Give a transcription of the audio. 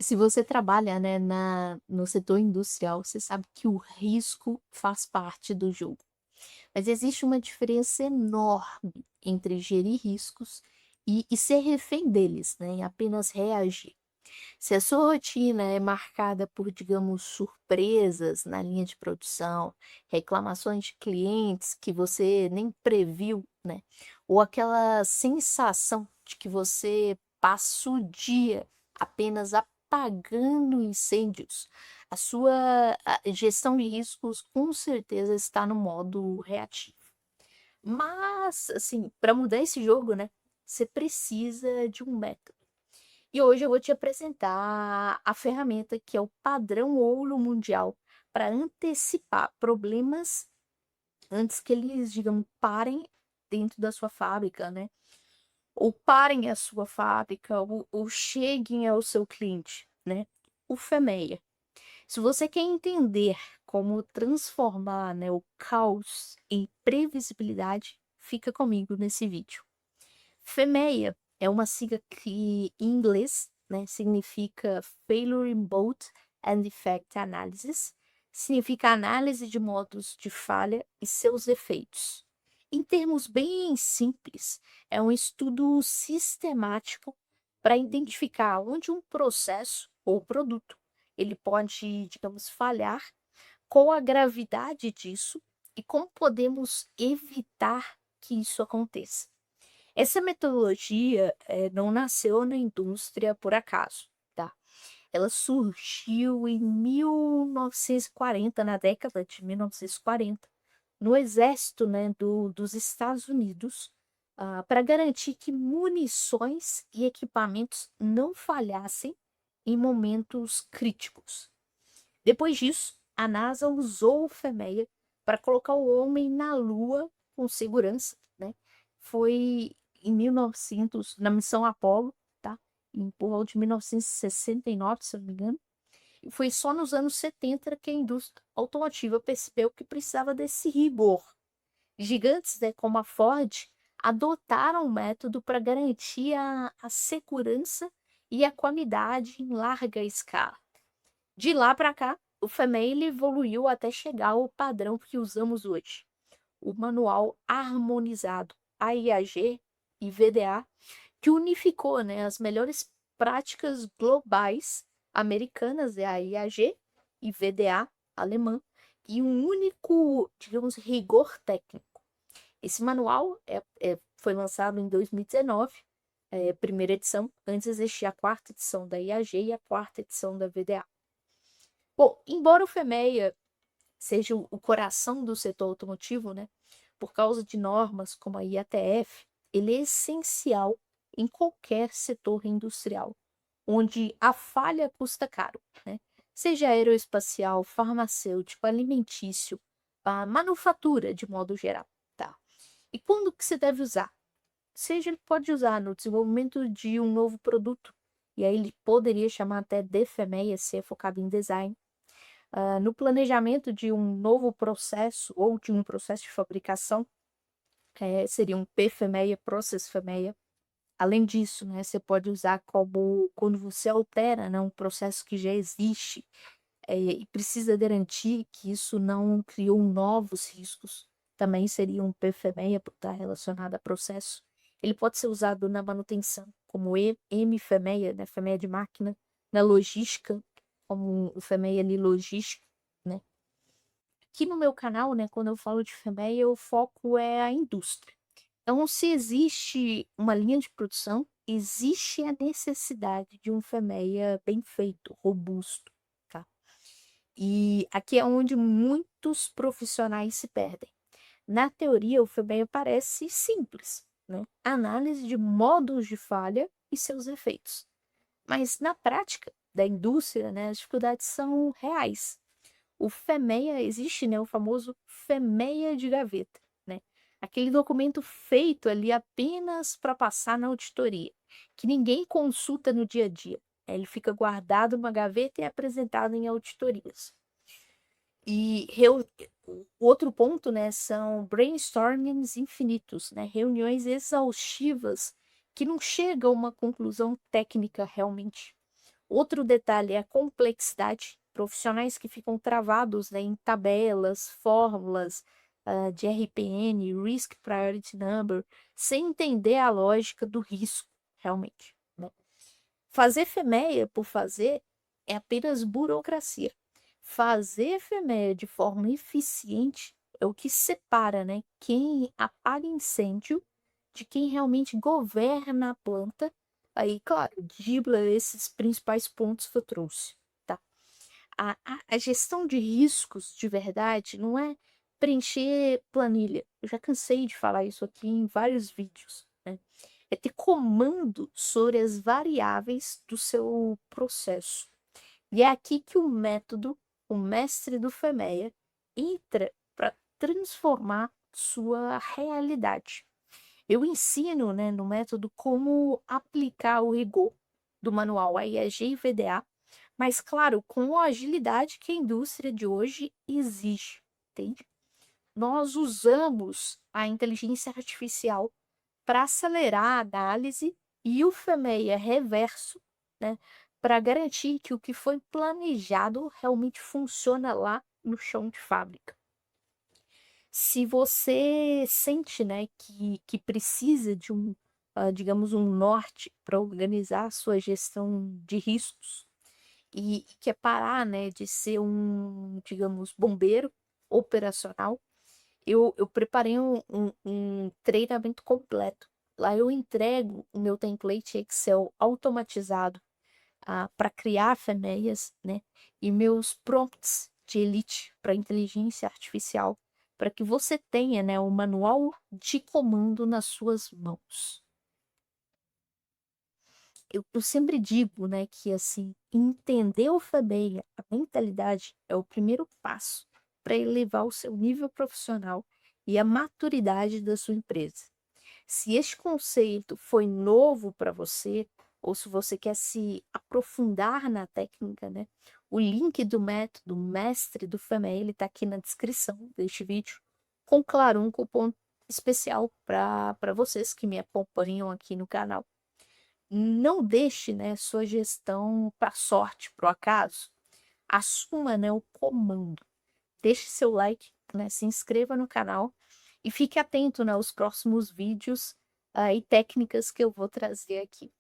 Se você trabalha, né, no setor industrial, você sabe que o risco faz parte do jogo. Mas existe uma diferença enorme entre gerir riscos e ser refém deles, né, e apenas reagir. Se a sua rotina é marcada por, digamos, surpresas na linha de produção, reclamações de clientes que você nem previu, né? Ou aquela sensação de que você passa o dia apenas apagando incêndios, a gestão de riscos com certeza está no modo reativo. Mas, assim, para mudar esse jogo, né? Você precisa de um método. E hoje eu vou te apresentar a ferramenta que é o padrão ouro mundial para antecipar problemas antes que eles, digamos, parem dentro da sua fábrica, né? Ou parem a sua fábrica, ou cheguem ao seu cliente, né? O FEMEA. Se você quer entender como transformar, né, o caos em previsibilidade, fica comigo nesse vídeo. FEMEA é uma sigla que, em inglês, né, significa Failure Mode and Defect Analysis, significa análise de modos de falha e seus efeitos. Em termos bem simples, é um estudo sistemático para identificar onde um processo ou produto ele pode, digamos, falhar, qual a gravidade disso e como podemos evitar que isso aconteça. Essa metodologia, não nasceu na indústria por acaso, tá? Ela surgiu em 1940, na década de 1940, no exército, né, dos Estados Unidos, para garantir que munições e equipamentos não falhassem em momentos críticos. Depois disso, a NASA usou o FEMEA para colocar o homem na Lua com segurança, né? Foi em 1900, na missão Apollo, tá? Por volta de 1969, se eu não me engano. E foi só nos anos 70 que a indústria automotiva percebeu que precisava desse rigor. Gigantes, né, como a Ford, adotaram o método para garantir a segurança e a qualidade em larga escala. De lá para cá, o FEMEI evoluiu até chegar ao padrão que usamos hoje, o Manual Harmonizado AIAG e VDA, que unificou, né, as melhores práticas globais americanas, a IAG e VDA alemã, e um único, digamos, rigor técnico. Esse manual foi lançado em 2019, primeira edição. Antes existia a quarta edição da IAG e a quarta edição da VDA. Bom, embora o FEMEA seja o coração do setor automotivo, né, por causa de normas como a IATF, ele é essencial em qualquer setor industrial, onde a falha custa caro, né? Seja aeroespacial, farmacêutico, alimentício, a manufatura de modo geral, tá? E quando que você deve usar? Seja ele pode usar no desenvolvimento de um novo produto, e aí ele poderia chamar até de FEMEA, se é focado em design, no planejamento de um novo processo ou de um processo de fabricação, seria um PFMEA, Process FEMEA. Além disso, né, você pode usar como quando você altera, né, um processo que já existe, e precisa garantir que isso não criou novos riscos. Também seria um PFMEA, por estar relacionado a processo. Ele pode ser usado na manutenção, como MFMEA, né, FEMEA de máquina, na logística, como o FEMEA ali logística, né? Aqui no meu canal, né, quando eu falo de FEMEA, o foco é a indústria. Então, se existe uma linha de produção, existe a necessidade de um FEMEA bem feito, robusto, tá? E aqui é onde muitos profissionais se perdem. Na teoria, o FEMEA parece simples, né? Análise de modos de falha e seus efeitos. Mas na prática da indústria, né, as dificuldades são reais. O FEMEA existe, né, o famoso FEMEA de gaveta, né? Aquele documento feito ali apenas para passar na auditoria, que ninguém consulta no dia a dia. Ele fica guardado numa gaveta e é apresentado em auditorias. E o outro ponto, né, são brainstormings infinitos, né, reuniões exaustivas que não chegam a uma conclusão técnica realmente. Outro detalhe é a complexidade. Profissionais que ficam travados, né, em tabelas, fórmulas, de RPN, Risk Priority Number, sem entender a lógica do risco, realmente, né? Fazer FMEA por fazer é apenas burocracia. Fazer FMEA de forma eficiente é o que separa, né, quem apaga incêndio de quem realmente governa a planta. Aí, claro, dribla esses principais pontos que eu trouxe, tá? A gestão de riscos de verdade não é preencher planilha. Eu já cansei de falar isso aqui em vários vídeos, né? É ter comando sobre as variáveis do seu processo. E é aqui que o método, o mestre do FEMEA, entra para transformar sua realidade. Eu ensino, né, no método como aplicar o rigor do manual AIEG e VDA, mas claro, com a agilidade que a indústria de hoje exige, entende? Nós usamos a inteligência artificial para acelerar a análise e o FMEA reverso, né, para garantir que o que foi planejado realmente funciona lá no chão de fábrica. Se você sente, né, que precisa de um, digamos, um norte para organizar a sua gestão de riscos e quer parar, né, de ser um, digamos, bombeiro operacional, eu preparei um treinamento completo. Lá eu entrego o meu template Excel automatizado para criar FMEAs, né? E meus prompts de elite para inteligência artificial, para que você tenha, né, o manual de comando nas suas mãos. Eu sempre digo, né, que assim, entender o FMEA, a mentalidade, é o primeiro passo para elevar o seu nível profissional e a maturidade da sua empresa. Se este conceito foi novo para você, ou se você quer se aprofundar na técnica, né? O link do método Mestre do FME, ele está aqui na descrição deste vídeo, com, claro, um cupom especial para vocês que me acompanham aqui no canal. Não deixe, né, sua gestão para sorte, para o acaso. Assuma, né, o comando. Deixe seu like, né, se inscreva no canal e fique atento, né, aos próximos vídeos e técnicas que eu vou trazer aqui.